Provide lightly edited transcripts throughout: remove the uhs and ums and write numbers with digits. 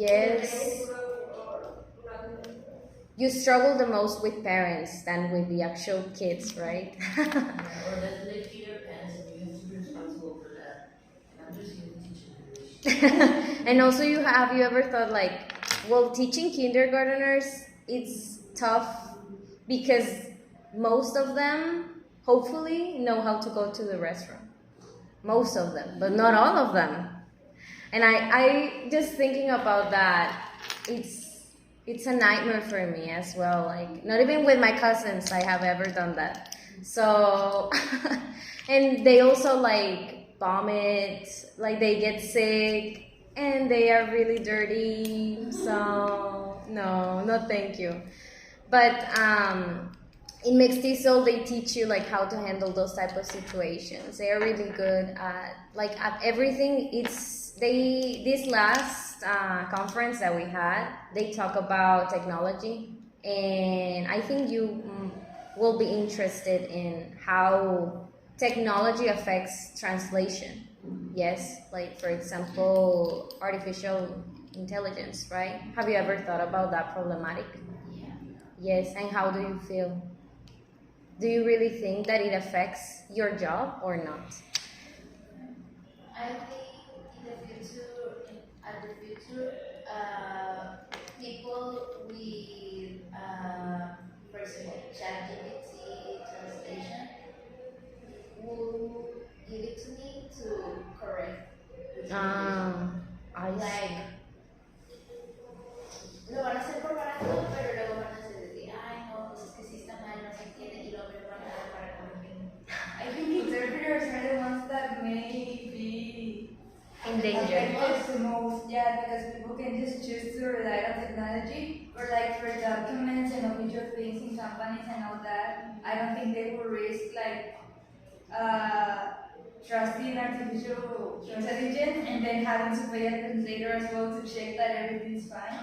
Yes. You struggle the most with parents than with the actual kids, right? Yeah, or that they feed their pants and you have to be responsible for that. And I'm just here to teach English. And also, have you ever thought like, well, teaching kindergarteners it's tough because most of them hopefully know how to go to the restroom. Most of them, but not all of them. And I just thinking about that, it's a nightmare for me as well. Like not even with my cousins I have ever done that. So and they also like vomit, like they get sick and they are really dirty. So no thank you. But in Mestizo, they teach you like how to handle those type of situations. They are really good at everything. This last conference that we had, they talk about technology, and I think you will be interested in how technology affects translation. Yes, like for example, artificial intelligence, right? Have you ever thought about that problematic? Yeah. Yes, and how do you feel? Do you really think that it affects your job or not? I think at the future, people with, for example, ChatGPT translation will give it to me to correct the translation. I see. Like, lo van a hacer por barato, pero luego van a hacer de que, ay, no, pues es que sí está mal, no se entiende, y luego me van a dar para corregir. I think interpreters are the ones that may be In danger. affected the most, yeah, because people can just choose to rely on technology, or like for documents and official things in companies and all that. I don't think they will risk like trusting artificial intelligence and then having to pay a translator as well to check that everything's fine.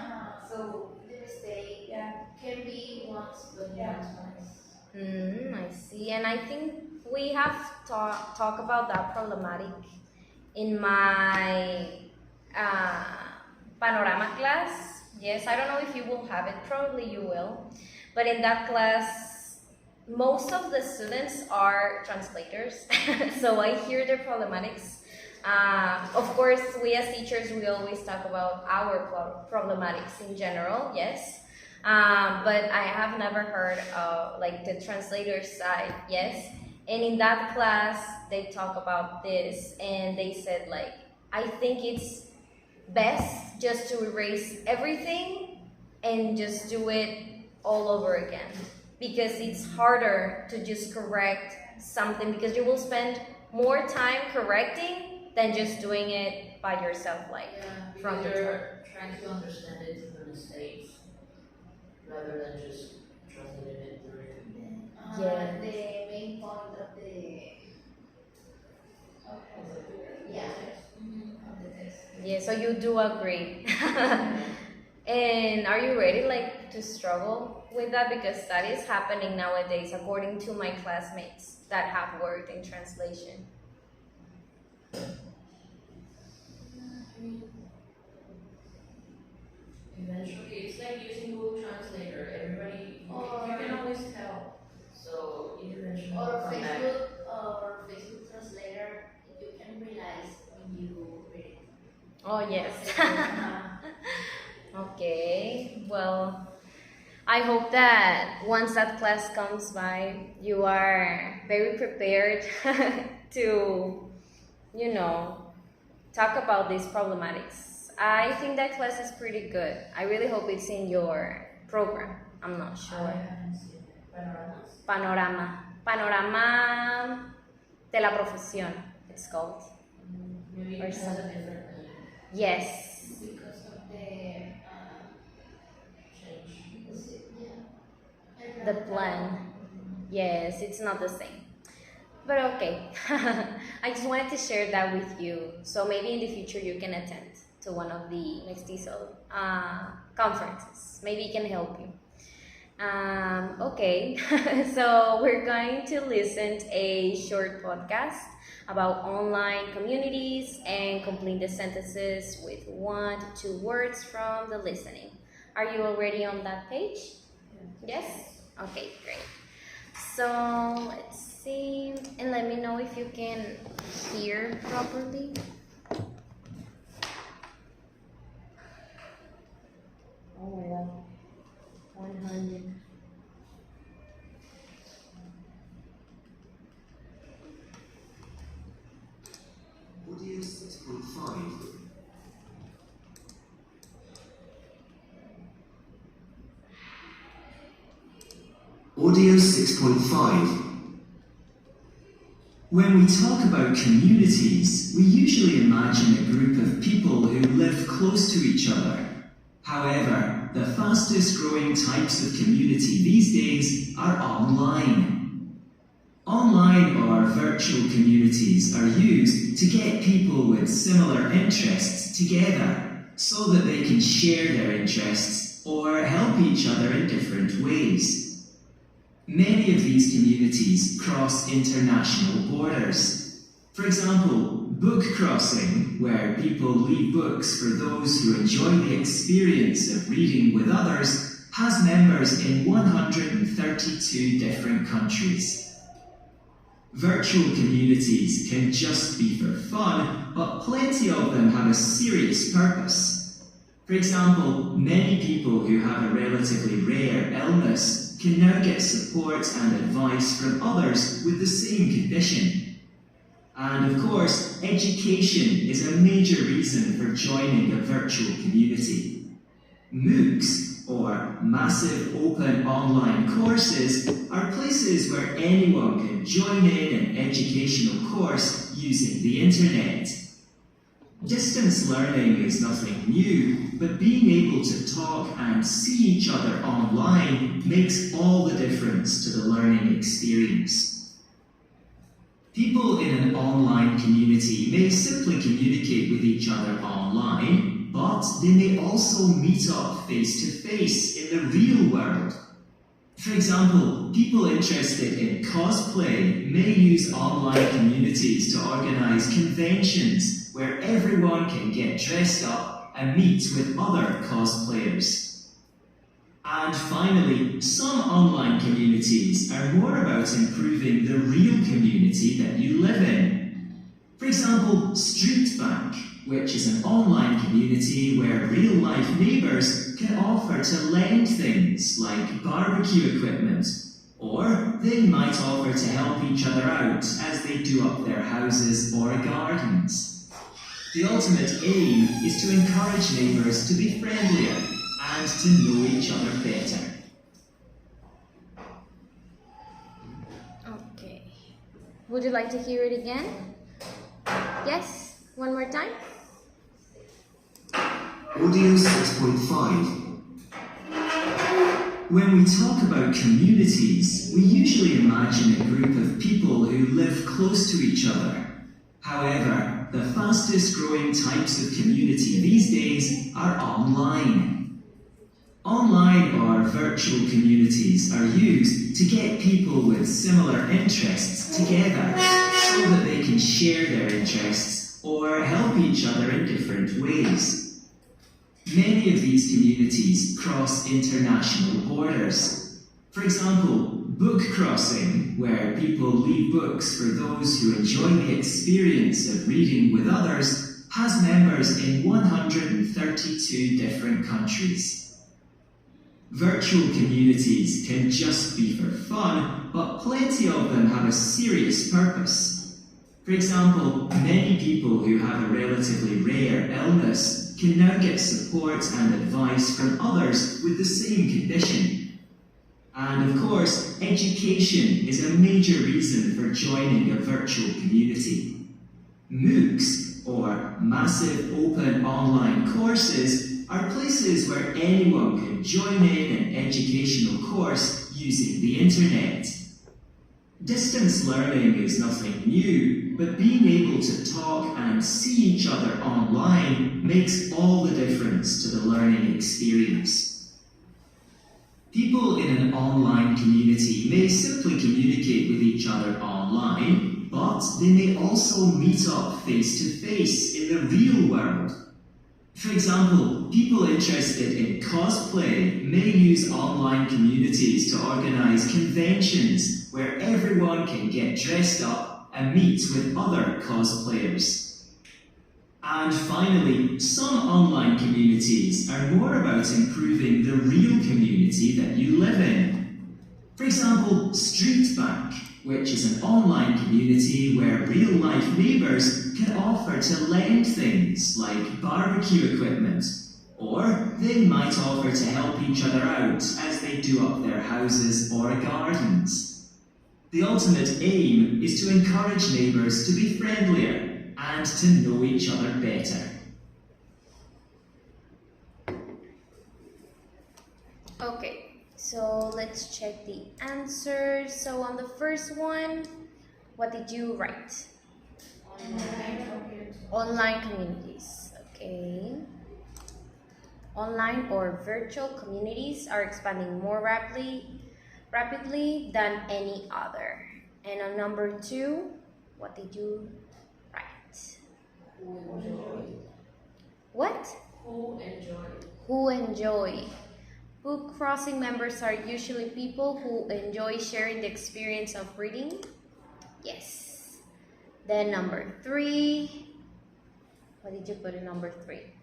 So The mistake yeah. can be once, but Yeah. not twice. I see. And I think we have talk about that problematic in my panorama class. Yes, I don't know if you will have it. Probably you will. But in that class, most of the students are translators. So I hear their problematics. Of course, we as teachers, we always talk about our problematics in general, yes. But I have never heard of like the translator side, yes. And in that class, they talk about this, and they said like, I think it's best just to erase everything and just do it all over again, because it's harder to just correct something, because you will spend more time correcting than just doing it by yourself, like Yeah, from because the you're trying to understand it through the mistakes rather than just translating it through. Yes. The main point of the yeah of the test. Yeah, so you do agree. And are you ready like to struggle with that? Because that is happening nowadays according to my classmates that have worked in translation. Eventually, it's like using Google Translator. Everybody, you can always tell. So it eventually will Or come back. Facebook Translator, you can realize when you read it. Oh yes. Okay, well, I hope that once that class comes by, you are very prepared to, talk about these problematics. I think that class is pretty good. I really hope it's in your program. I'm not I sure. haven't seen it. Panoramas. Panorama de la profesión, it's called. Maybe it Or has a something. different name. Yes. Because of the Change. The plan. Yes, it's not the same. But okay, I just wanted to share that with you. So maybe in the future you can attend to one of the Mestizo conferences. Maybe it can help you. Okay, so we're going to listen to a short podcast about online communities and complete the sentences with 1 to 2 words from the listening. Are you already on that page? Yes? Okay, great. So let's see, and let me know if you can hear properly. Oh my god, 100. Audio 6.5. Audio 6.5. When we talk about communities, we usually imagine a group of people who live close to each other. However, the fastest growing types of community these days are online. Online or virtual communities are used to get people with similar interests together so that they can share their interests or help each other in different ways. Many of these communities cross international borders. For example, book crossing, where people leave books for those who enjoy the experience of reading with others, has members in 132 different countries. Virtual communities can just be for fun, but plenty of them have a serious purpose. For example, many people who have a relatively rare illness can now get support and advice from others with the same condition. And of course, education is a major reason for joining a virtual community. MOOCs, or Massive Open Online Courses, are places where anyone can join in an educational course using the internet. Distance learning is nothing new, but being able to talk and see each other online makes all the difference to the learning experience. People in an online community may simply communicate with each other online, but they may also meet up face-to-face in the real world. For example, people interested in cosplay may use online communities to organize conventions where everyone can get dressed up and meet with other cosplayers. And finally, some online communities are more about improving the real community that you live in. For example, Streetbank, which is an online community where real-life neighbours can offer to lend things like barbecue equipment, or they might offer to help each other out as they do up their houses or gardens. The ultimate aim is to encourage neighbours to be friendlier and to know each other better. Okay. Would you like to hear it again? Yes? One more time? Audio 6.5. When we talk about communities, we usually imagine a group of people who live close to each other. However, the fastest growing types of community these days are online. Online or virtual communities are used to get people with similar interests together so that they can share their interests or help each other in different ways. Many of these communities cross international borders. For example, book crossing, where people leave books for those who enjoy the experience of reading with others, has members in 132 different countries. Virtual communities can just be for fun, but plenty of them have a serious purpose. For example, many people who have a relatively rare illness can now get support and advice from others with the same condition. And of course, education is a major reason for joining a virtual community. MOOCs, or Massive Open Online Courses, are places where anyone can join in an educational course using the internet. Distance learning is nothing new, but being able to talk and see each other online makes all the difference to the learning experience. People in an online community may simply communicate with each other online, but they may also meet up face to face in the real world. For example, people interested in cosplay may use online communities to organize conventions where everyone can get dressed up and meet with other cosplayers. And finally, some online communities are more about improving the real community that you live in. For example, Streetbank, which is an online community where real-life neighbours can offer to lend things like barbecue equipment, or they might offer to help each other out as they do up their houses or gardens. The ultimate aim is to encourage neighbours to be friendlier and to know each other better. Okay, so let's check the answers. So on the first one, what did you write? Online communities. Okay. Online or virtual communities are expanding more rapidly than any other. And on number 2, what did you write? Who enjoy? What? Who enjoy? Who enjoy. Book crossing members are usually people who enjoy sharing the experience of reading. Yes. Then number 3. What did you put in number 3?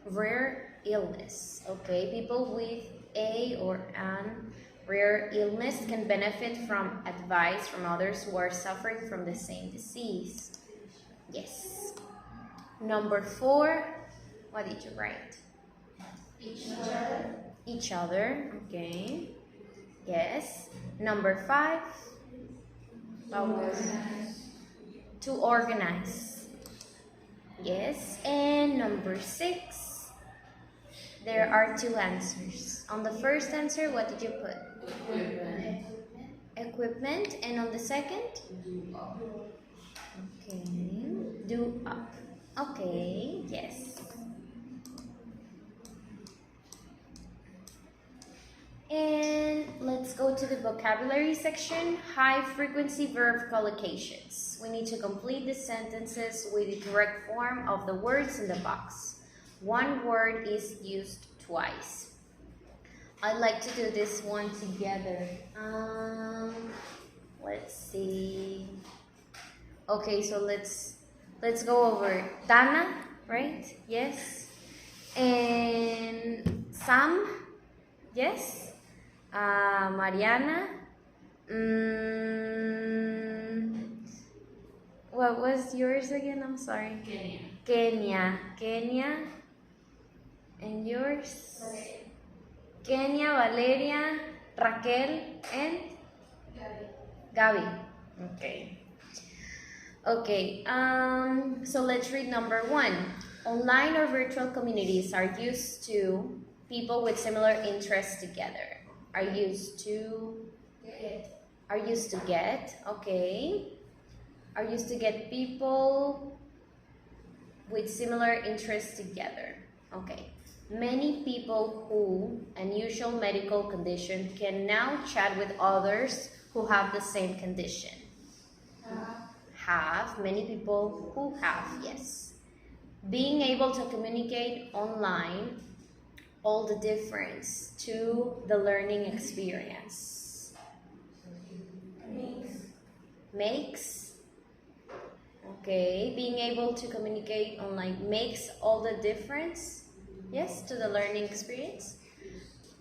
Rare illness. Okay, people with a or an rare illness can benefit from advice from others who are suffering from the same disease. Yes. Number 4, what did you write? Each other. Okay. Yes. Number 5, to organize. Yes. And number 6, there are 2 answers. On the first answer, what did you put? Equipment. Equipment. And on the second? Okay. Do up. Okay. Yes. And let's go to the vocabulary section. High frequency verb collocations. We need to complete the sentences with the correct form of the words in the box. One word is used twice. I'd like to do this one together. Let's see. Okay, so let's go over Dana, right? Yes. And Sam, yes. Mariana. What was yours again? I'm sorry. Kenya. And yours? Kenya, Valeria, Raquel, and Gabi. Okay. So let's read number 1. Online or virtual communities are used to people with similar interests together. Are used to get. Okay. Are used to get people with similar interests together. Okay. Many people who unusual medical condition can now chat with others who have the same condition. Many people who have, yes. Being able to communicate online, all the difference to the learning experience. Makes. Okay, being able to communicate online makes all the difference, yes, to the learning experience.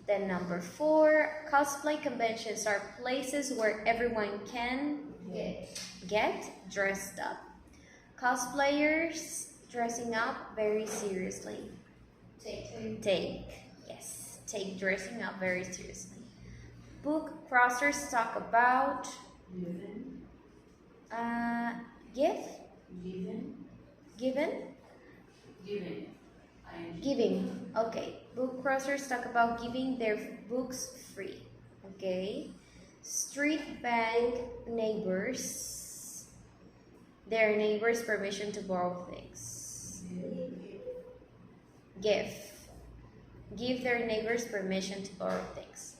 Then number 4, cosplay conventions are places where everyone can get dressed up. Cosplayers dressing up very seriously. Take dressing up very seriously. Book crossers talk about giving. Okay. Book crossers talk about giving their books free. Okay. Street bank neighbors. Their neighbors' permission to borrow things. Give. give their neighbors permission to borrow things.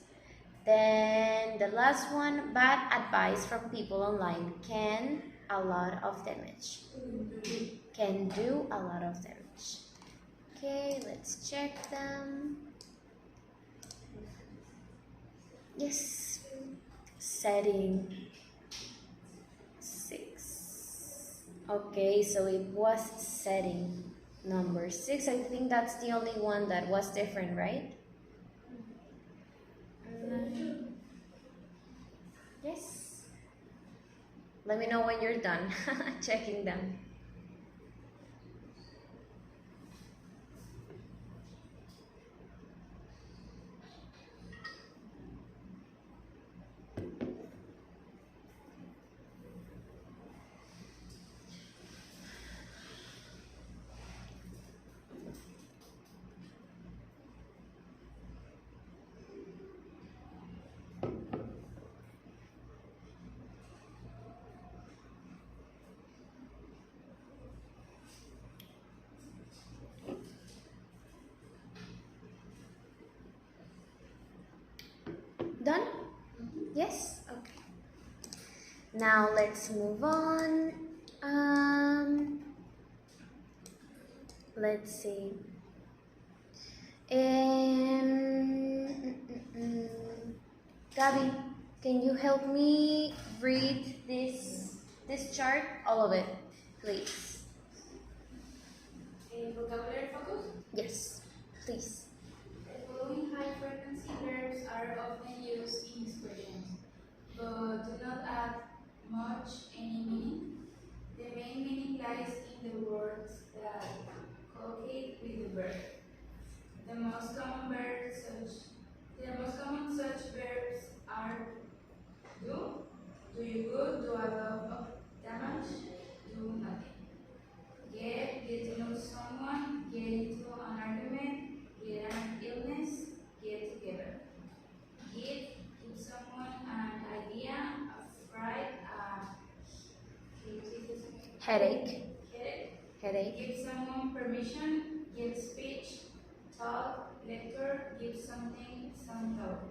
Then the last one, bad advice from people online can a lot of damage. Can do a lot of damage. Okay, let's check them. Yes, setting 6. Okay, so it was setting number 6. I think that's the only one that was different, right? Yes. Let me know when you're done checking them. Done? Yes? Okay. Now let's move on. Let's see. Gabby, can you help me read this chart? All of it, please. Vocabulary focus. Yes, please. The following high frequency verbs are often used in expressions, but do not add much any meaning. The main meaning lies in the words that collocate with the verb. The most common such verbs are do you good, do a lot of damage, do nothing. Get to know someone, get into an argument, get an illness, get together. Give someone an idea, a fright, Headache. headache. Give someone permission, give speech, talk, lecture, give something some thought.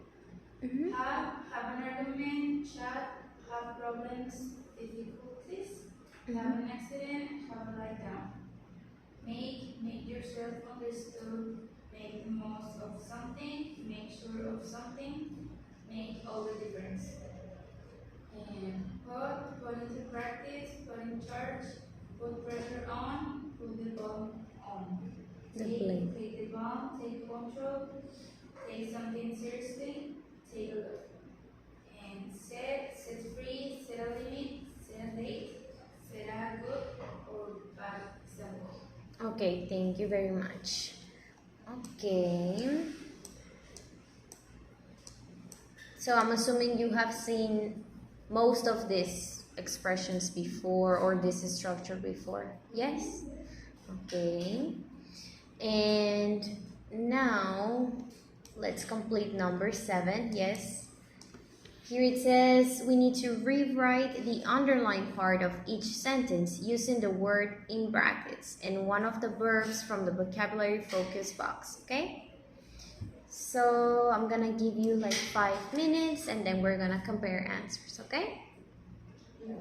Mm-hmm. Have an argument, chat, have problems, difficulties, have an accident, have a lie down. Make yourself understood, make the most of something, make sure of something, make all the difference. And put into practice, put in charge, put pressure on, put the bomb on. Take the bomb, take control, take something seriously, take a look. And set free, set a limit, set a date, set a good or bad example. Okay, thank you very much. Okay. So I'm assuming you have seen most of these expressions before or this structure before. Yes? Okay. And now let's complete number 7. Yes. Here it says we need to rewrite the underlined part of each sentence using the word in brackets and one of the verbs from the vocabulary focus box, okay? So I'm gonna give you like 5 minutes and then we're gonna compare answers, okay? Okay.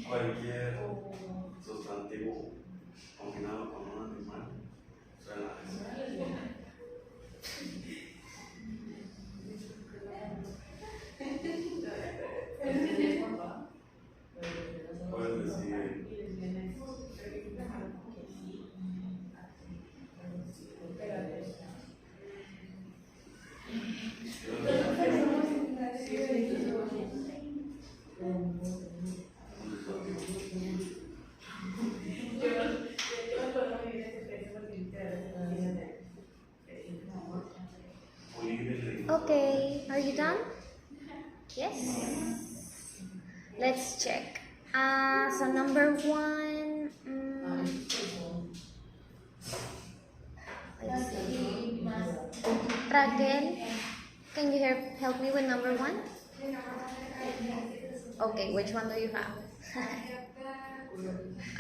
Cualquier sustantivo combinado con un animal suena a puedes decir Okay, are you done? Yes. Let's check. So number one. Let's see. Raquel, can you help me with number one? Okay, which one do you have?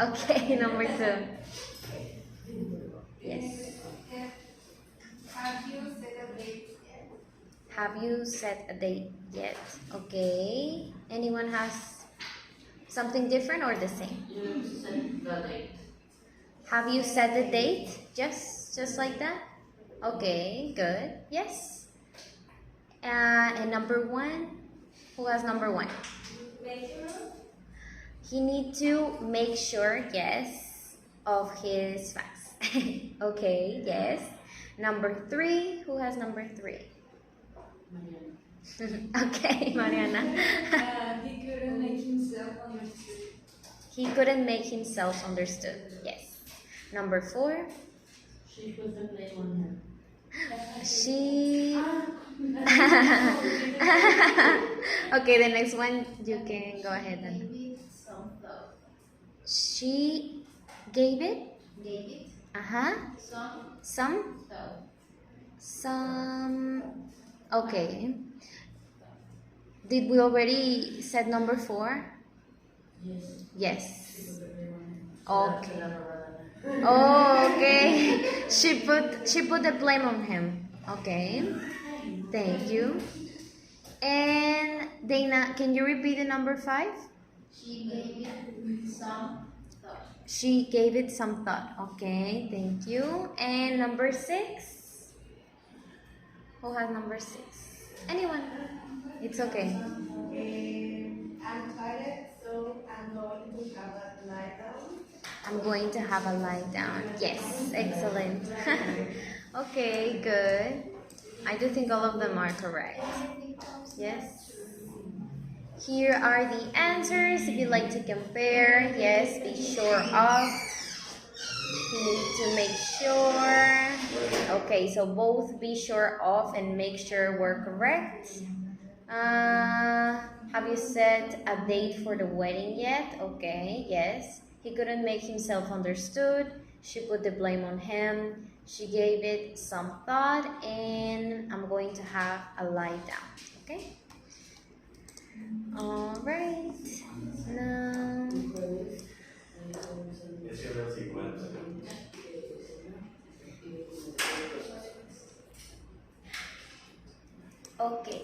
Okay, number two. Yes. Have you set a date yet? Have you set a date yet? Okay. Anyone has something different or the same? You set the date. Have you set the date? Just like that? Okay, good. Yes. And number one, who has number one? He needs to make sure, yes, of his facts. Okay, yes. Number three, who has number three? Okay, Mariana. He couldn't make himself understood. He couldn't make himself understood. Yes. Number four. She put the blame on him. She. Okay, the next one you can go ahead and. Maybe some thought. She gave it. Gave it Some. some thought. Some. Okay. Did we already set number four? Yes. Yes. She put the blame on him. Okay. Oh, okay. She put the blame on him. Okay. Thank you. And Dana, can you repeat the number five? She gave it some thought. She gave it some thought. Okay, thank you. And number six? Who has number six? Anyone? It's okay. I'm tired, so I'm going to have a lie down. I'm going to have a lie down. Yes, excellent. Okay, good. I do think all of them are correct. Yes. Here are the answers. If you'd like to compare, yes, be sure of. You need to make sure. Okay, so both be sure of and make sure we're correct. Have you set a date for the wedding yet? Okay, yes. He couldn't make himself understood. She put the blame on him. She gave it some thought, and I'm going to have a lie down. Okay? Alright. Now. Es que veo 50. Okay.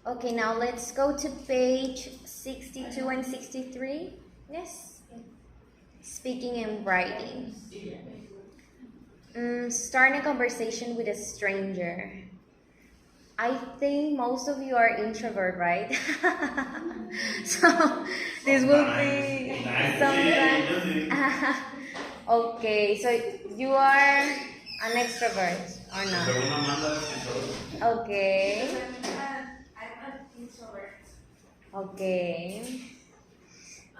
Okay, now let's go to page 62 and 63. Yes. Speaking and writing. Start a conversation with a stranger. I think most of you are introvert, right? So this will be sometimes. Okay, so you are an extrovert or not? Según Amanda, es introvert. Okay. I'm an introvert. Okay.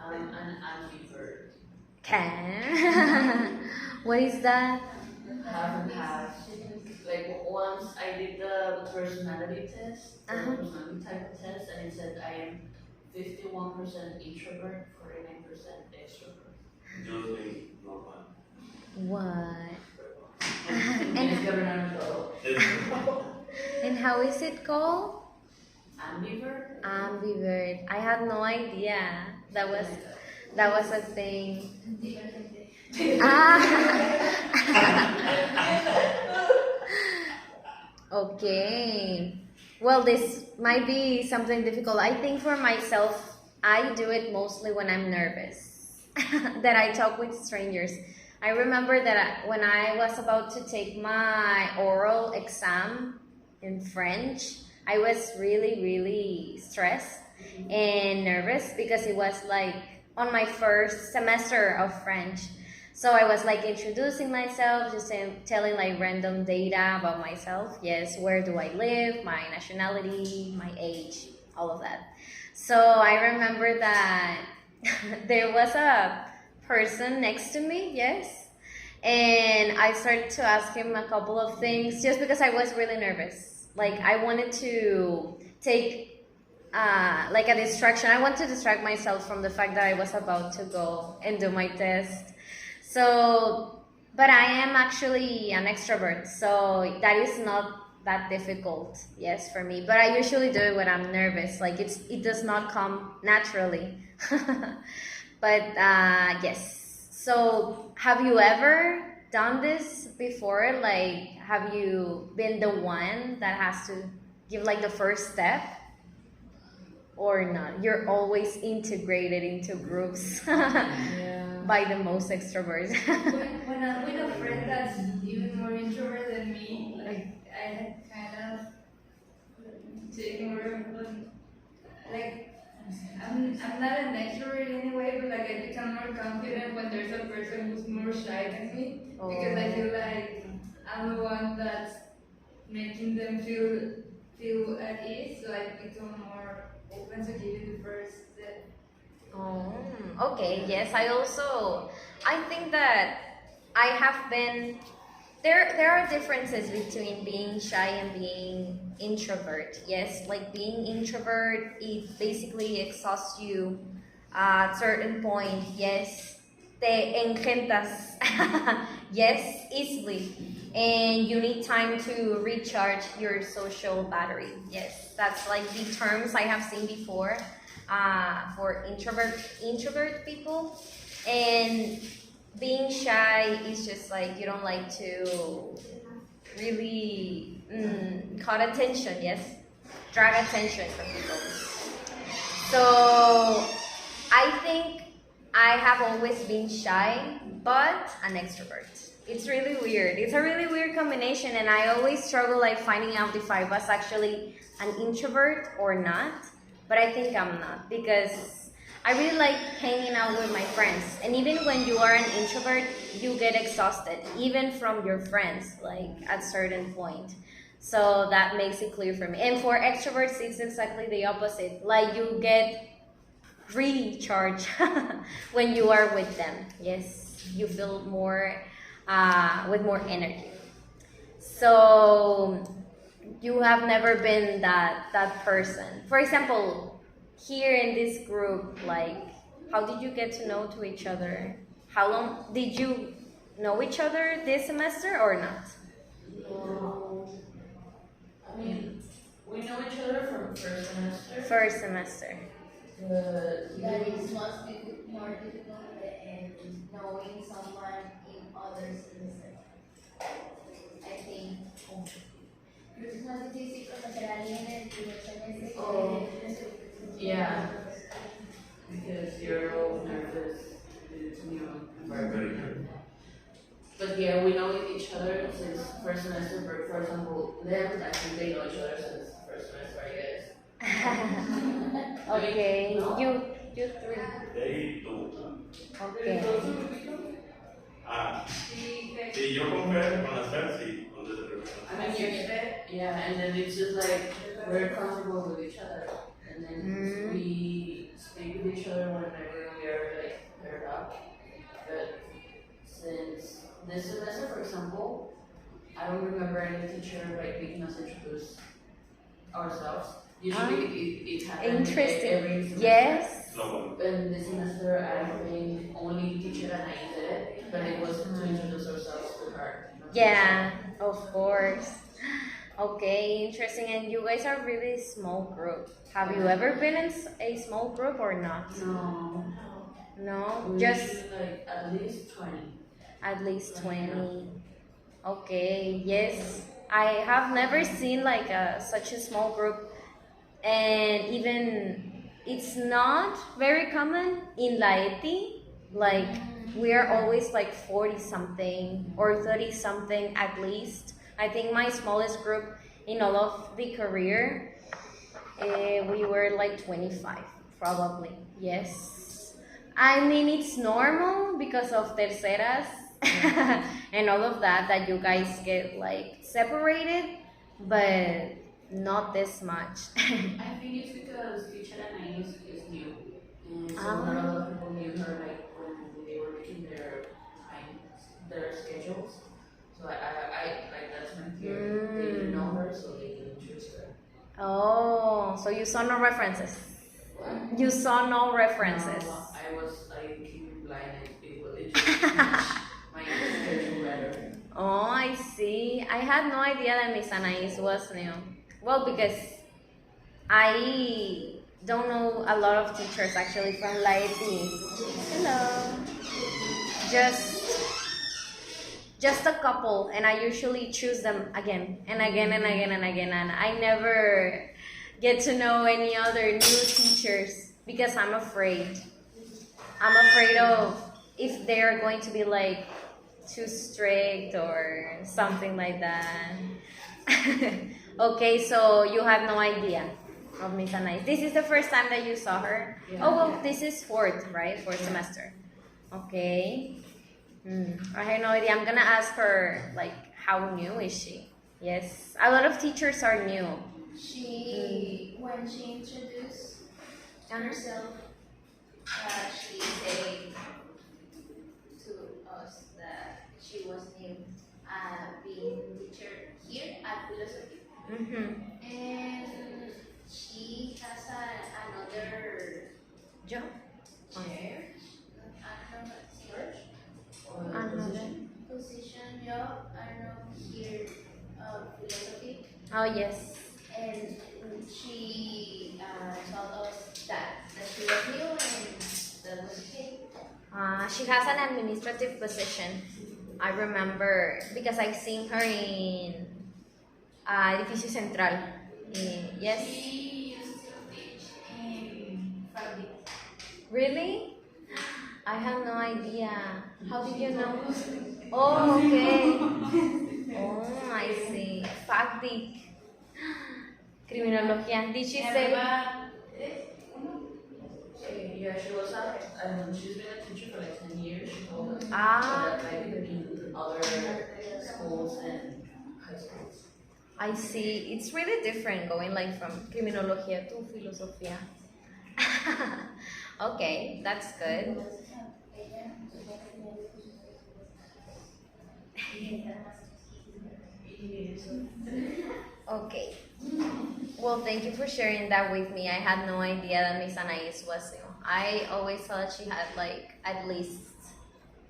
An ambivert. Okay. What is that? Half and half. Like once I did the personality test, the personality type of test, and it said I am 51% introvert, 49% extrovert. Yo soy normal. What? Tienes que arruinarme todo. And how is it called? Ambivert? Ambivert. I had no idea that was a thing. Okay. Well, this might be something difficult. I think for myself, I do it mostly when I'm nervous, that I talk with strangers. I remember that when I was about to take my oral exam in French, I was really, really stressed and nervous because it was like on my first semester of French. So I was like introducing myself, just telling like random data about myself. Yes, where do I live, my nationality, my age, all of that. So I remember that there was a person next to me, yes, and I started to ask him a couple of things just because I was really nervous. Like I wanted to take like a distraction. I want to distract myself from the fact that I was about to go and do my test. So, but I am actually an extrovert, so that is not that difficult, yes, for me. But I usually do it when I'm nervous. Like it does not come naturally. But yes. So, have you ever done this before? Like, have you been the one that has to give like the first step? Or not? You're always integrated into groups by the most extroverts. When I'm with a friend that's even more introvert than me, like I had kind of taken more, like I'm not an extrovert anyway, but like I become more confident when there's a person who's more shy than me because I feel like I'm the one that's making them feel at ease, so I become more open to giving the first step. Oh, okay. Yes, I think that I have been, there are differences between being shy and being introvert. Yes, like being introvert, it basically exhausts you at a certain point. Yes, te engentas. Yes, easily. And you need time to recharge your social battery. Yes, that's like the terms I have seen before for introvert people. And being shy is just like you don't like to really caught attention, yes, drag attention from people. So I think I have always been shy, but an extrovert. It's really weird. It's a really weird combination, and I always struggle like finding out if I was actually an introvert or not. But I think I'm not because I really like hanging out with my friends. And even when you are an introvert, you get exhausted, even from your friends, like at certain point. So that makes it clear for me. And for extroverts, it's exactly the opposite. Like you get recharged when you are with them. Yes, you feel more with more energy. So you have never been that person. For example, here in this group, like how did you get to know to each other? How long did you know each other this semester or not? I mean, we know each other from first semester. First semester. That is must be more difficult than knowing someone in other semesters. I think. Creo que es más difícil conocer a alguien en el primer semestre que en el segundo. Yeah, because you're all nervous. It's new environment. But yeah, we know each other since first semester. For example, them, I think they know each other since Okay, you three. They do. Okay. Ah, si yo compare con hacer, sí, con desarrollar. I mean, you expect, yeah, and then it's just like we're comfortable with each other, and then we speak with each other whenever we are like paired up. But since this semester, for example, I don't remember any teacher like making us introduce ourselves. Usually, it happens every Interesting. semester. Yes. No, In this semester, I think only teacher and I did it, but it was to introduce ourselves to her. Yeah, of course. Okay, interesting. And you guys are really small group. Have you ever been in a small group or not? No. No, We just usually, like at least 20. at least 20. Okay, yes. I have never seen like such a small group, and even it's not very common in Laeti. Like we are always like 40 something or 30 something at least. I think my smallest group in all of the career, we were like 25 probably. Yes. I mean it's normal because of terceras and all of that you guys get like separated, but not this much. I think it's because teacher Anais is new, and so not a lot of people knew her like when they were making their schedules. So I like that's my fear. They didn't know her, so they didn't choose her. Oh, so you saw no references. You saw no references. No, I came blind and it just matched my schedule better. Oh, I see. I had no idea that Miss Anais was new. Well, because I don't know a lot of teachers actually from Laeti. Hello. Just a couple, and I usually choose them again and again and again and again, and I never get to know any other new teachers because I'm afraid. I'm afraid of if they're going to be like too strict or something like that. Okay, so you have no idea of Miss Anais. This is the first time that you saw her? Yeah. Oh, well, this is fourth, right? Fourth semester. Okay. I have no idea. I'm gonna ask her, like, how new is she? Yes. A lot of teachers are new. When she introduced herself, she said to us that she was new, being teacher here at philosophy, and she has another Job? chair, Another. position job, here, philosophy. Oh, yes. And she told us that she was new and that was okay. She has an administrative position. I remember because I've seen her in Edificio Central. Yes. She used to teach in Fabric. Really? I have no idea. How did you know? Oh, okay. Oh, I see. Factic. Criminología. Did she say? Yeah, she was she's been a teacher for like 10 years, she told us. Ah. So that, like, in other schools and high schools. I see. It's really different going like from criminología to filosofía. Okay, that's good. Okay. Well, thank you for sharing that with me. I had no idea that Miss Anais was new. I always thought she had like at least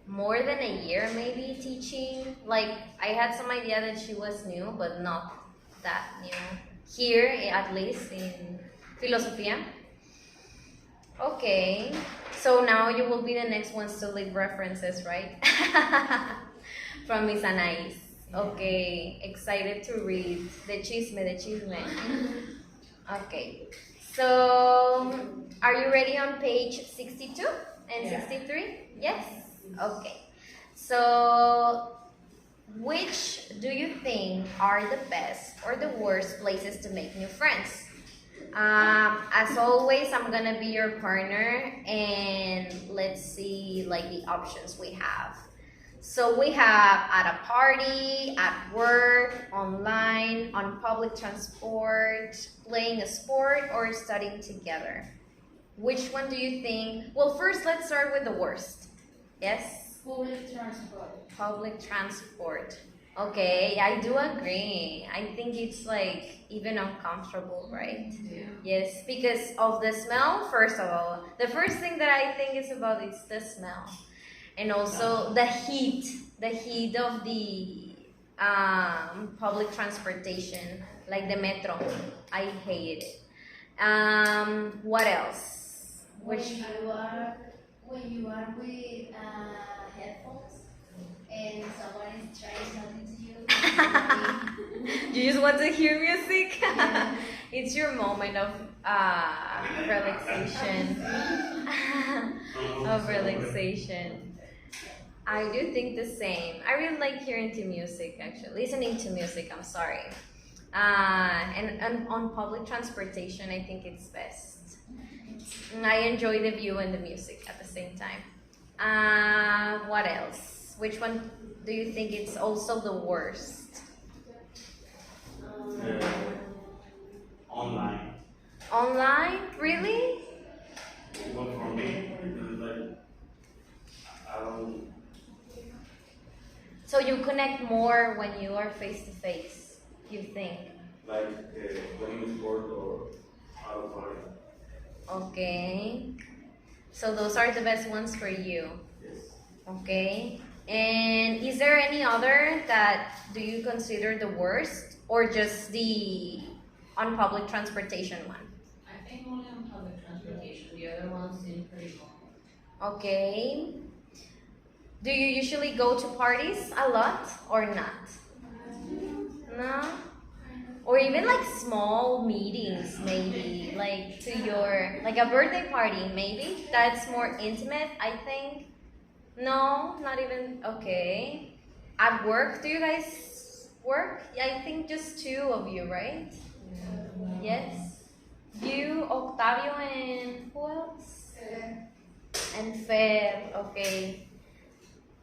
more than a year maybe teaching. Like I had some idea that she was new, but not that new. Here, at least in Filosofía. Okay, so now you will be the next ones to leave references, right? From Miss Anais. Okay, excited to read the chisme. Okay, so are you ready on page 62 and 63? Yes? Okay, so which do you think are the best or the worst places to make new friends? As always, I'm gonna be your partner, and let's see like the options we have. So we have at a party, at work, online, on public transport, playing a sport, or studying together. Which one do you think? Well, first let's start with the worst. Yes? Public transport. Public transport. Okay, I do agree. I think it's like even uncomfortable, right? Yeah. Yes, because of the smell, first of all. The first thing that I think is about is the smell. And also the heat of the public transportation, like the metro. I hate it. What else? When you are with headphones and someone is trying something to you. You just want to hear music? Yeah. It's your moment of relaxation. Of relaxation. I do think the same. I really like hearing to music, actually. Listening to music, I'm sorry. And on public transportation, I think it's best. And I enjoy the view and the music at the same time. What else? Which one do you think it's also the worst? Online. Online? Really? Well, for me, because like I don't. So you connect more when you are face to face, you think? Like playing sport or out of party. Okay. So those are the best ones for you. Yes. Okay. And is there any other that do you consider the worst, or just the on public transportation one? I think only on public transportation. The other ones seem pretty normal. Okay. Do you usually go to parties a lot or not? No? Or even like small meetings, maybe, like to your, like a birthday party, maybe? That's more intimate, I think. No, not even, okay. At work, do you guys work? I think just two of you, right? Yes? You, Octavio, and who else? And Feb, okay.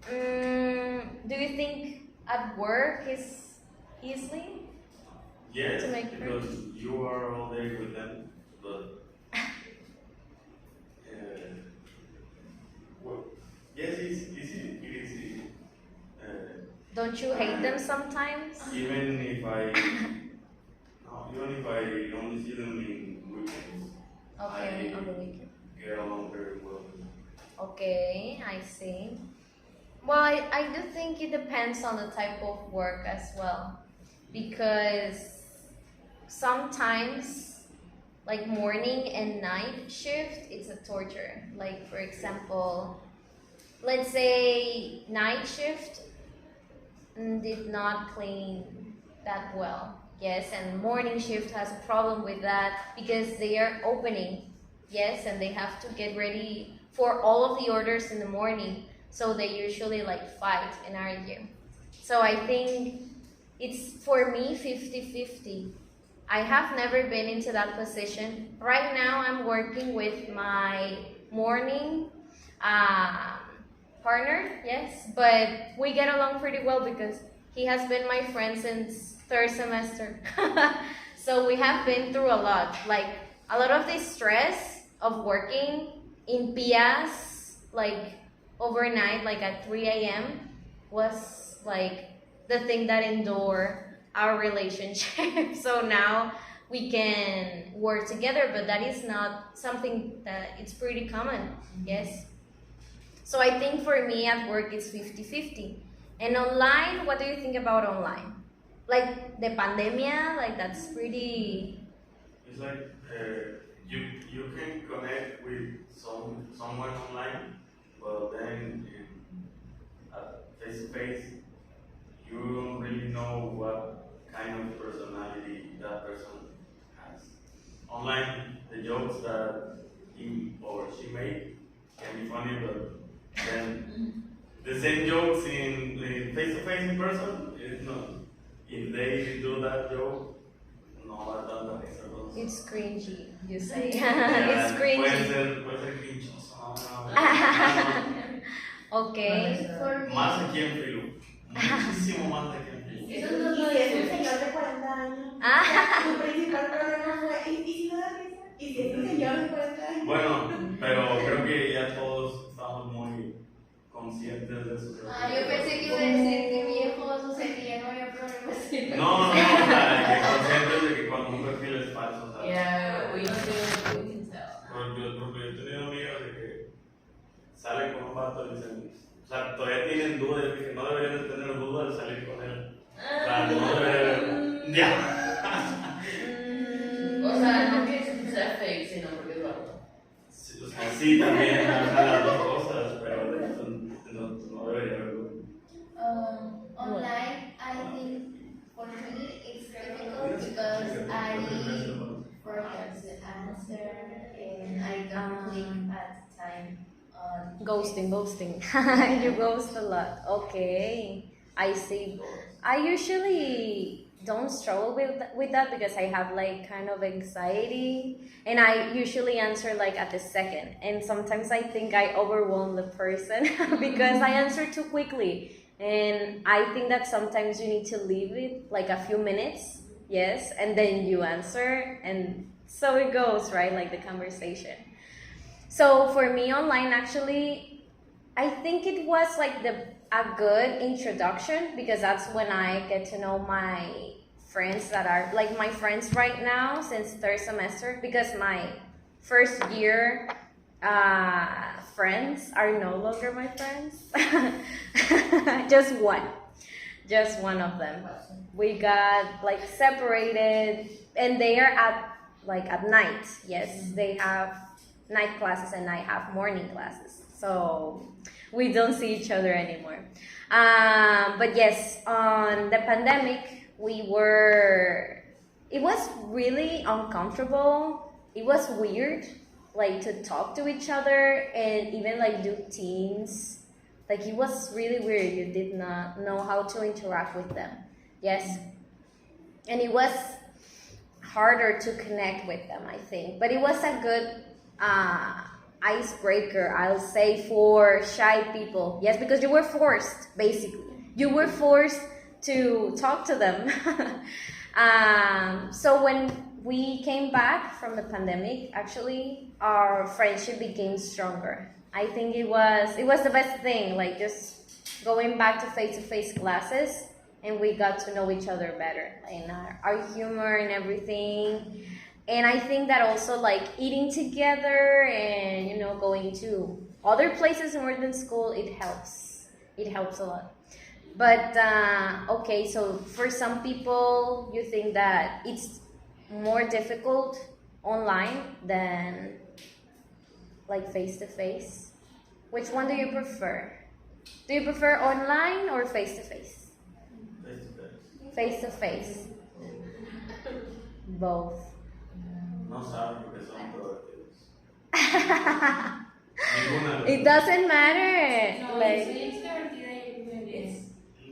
Do you think at work is easily? Yes, To make because you are all day with them, but well, yes, it's easy. It is easy. Don't you hate them sometimes? Even if I only see them in weekends, Okay, I on the weekend. get along very well with them. Okay, I see. Well, I do think it depends on the type of work as well. Because sometimes, like morning and night shift, it's a torture. Like, for example, let's say night shift did not clean that well. Yes, and morning shift has a problem with that because they are opening. Yes, and they have to get ready for all of the orders in the morning. So they usually like fight and argue. So I think it's for me 50-50. I have never been into that position. Right now I'm working with my morning partner, yes, but we get along pretty well because he has been my friend since third semester. So we have been through a lot, like a lot of the stress of working in PIAS, like overnight, like at 3 a.m. was like the thing that endured our relationship. So now we can work together, but that is not something that it's pretty common, yes? So I think for me at work it's 50-50. And online, what do you think about online? Like the pandemia, like that's pretty... It's like you can connect with someone online, but then face to face, you don't really know what kind of personality that person has. Online, the jokes that he or she made can be funny, but then the same jokes in face to face in person, it's not. If they do that joke, no, that doesn't make sense. It's cringy, you say. Ya, It's cringy. puede ser crinchoso, no, Okay. For me, Más aquí en Filo. Muchísimo más aquí en Filo. eso no Y lo si es un es. señor de 40 años, Ah. tu principal problema fue, ¿y si no da risa? Y si es un señor de 40 años. Bueno, pero creo que ya todos estamos muy conscientes de eso. Ah, yo pensé que iba a decir que viejos, o sea, que ya no había problemas. No, o sea, que conscientes de que cuando un perfil es falso, ¿sabes? Yeah, we can tell. Porque yo he tenido amigas de que salen con un vato y dicen, o sea, todavía tienen dudas, de que no deberían de tener dudas de salir con él. O sea, no deberían. Ya. O sea, no que sea fake, sino porque es vato. Sí, o sea, sí, también, o sea, las dos cosas, pero no debería haber dudas. Online, I think for me it's difficult because I forget to answer and I don't think at the time on Ghosting. You ghost a lot. Okay, I see. I usually don't struggle with that because I have like kind of anxiety, and I usually answer like at the second. And sometimes I think I overwhelm the person because I answer too quickly. And I think that sometimes you need to leave it like a few minutes, yes, and then you answer, and so it goes, right? Like the conversation. So for me, online actually, I think it was like a good introduction because that's when I get to know my friends that are like my friends right now since third semester, because my first year friends are no longer my friends. Just one of them. We got like separated, and they are at night. Yes, they have night classes and I have morning classes, so we don't see each other anymore. But yes, on the pandemic, it was really uncomfortable. It was weird, like to talk to each other and even like do teams. Like it was really weird. You did not know how to interact with them. Yes. And it was harder to connect with them, I think. But it was a good icebreaker, I'll say, for shy people. Yes, because you were forced, basically. You were forced to talk to them. So when we came back from the pandemic, actually, our friendship became stronger. I think it was the best thing, like just going back to face-to-face classes, and we got to know each other better, and our humor and everything. And I think that also like eating together and, you know, going to other places more than school, it helps. It helps a lot. But, okay, so for some people, you think that it's more difficult online than like face-to-face. Which one do you prefer? Do you prefer online or face-to-face? Face-to-face. Face-to-face. Both. No saben porque son introvertidos. Ninguna. It doesn't matter. No, Like, it's divertida, it's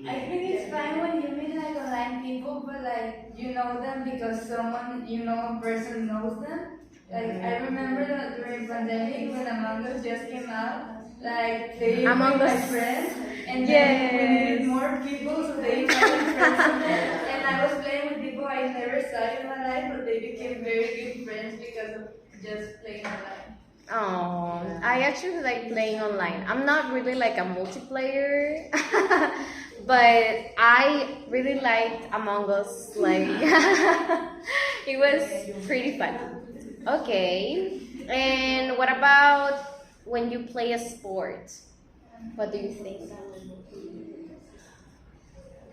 I think it's fine when you meet like online people, but like you know them because someone you know, a person knows them. Like I remember that during pandemic when Among Us just came out, like they Among were my Us. friends, and then Yes. we needed more people, so they invited friends of them. And I was playing with people I never saw in my life, but they became very good friends because of just playing online. oh, I actually like playing online. I'm not really like a multiplayer, but I really liked Among Us. Like, it was pretty fun. Okay, and what about when you play a sport? What do you think?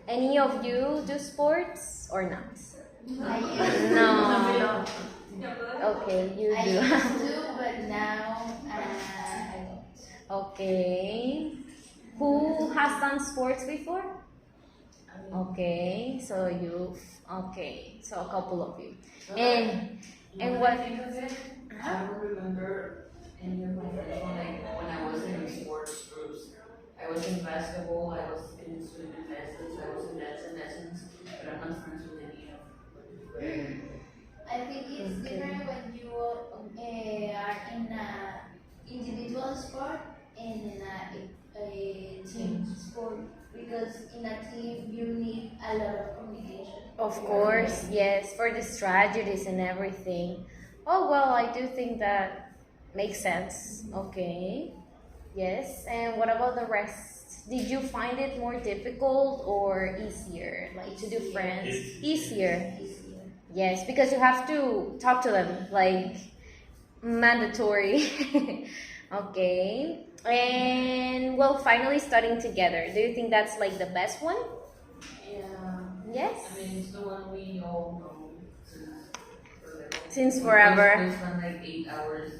Any of you do sports or not? I used No. Okay, you I do. used to, but now I don't. Okay. Who has done sports before? Okay, so so a couple of you. And what? I don't remember any of my friends when I was in sports groups. I was in basketball, I was in swimming lessons, I was in lessons, but I'm not friends with any of them. I think it's because in a team you need a lot of communication. Of course, yes, for the strategies and everything. Oh, well, I do think that makes sense. Okay. Yes, and what about the rest? Did you find it more difficult or easier, like to do friends? Easier. Yes, because you have to talk to them, like mandatory. Okay. And well, finally studying together. Do you think that's like the best one? Yeah. Yes. I mean, it's the one we all know since forever. Since forever. We spend like 8 hours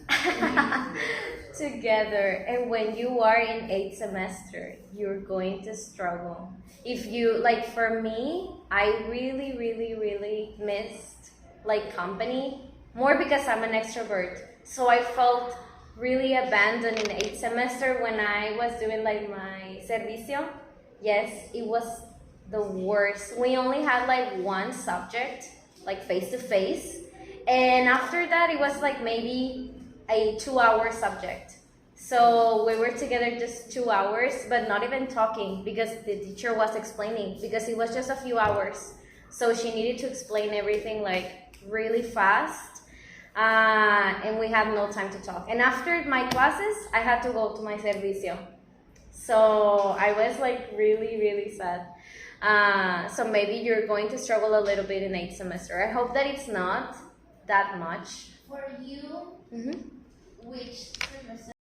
Together. And when you are in 8th semester, you're going to struggle. If you, like for me, I really missed like company, more because I'm an extrovert. So I felt really abandoned in 8th semester when I was doing like my servicio. Yes, it was the worst. We only had like one subject, like face to face. And after that, it was like maybe a 2-hour subject. So we were together just 2 hours, but not even talking because the teacher was explaining, because it was just a few hours. So she needed to explain everything like really fast. And we had no time to talk. And after my classes, I had to go to my servicio. So I was like really sad. So maybe you're going to struggle a little bit in 8th semester. I hope that it's not that much. For you, Mm-hmm. which semester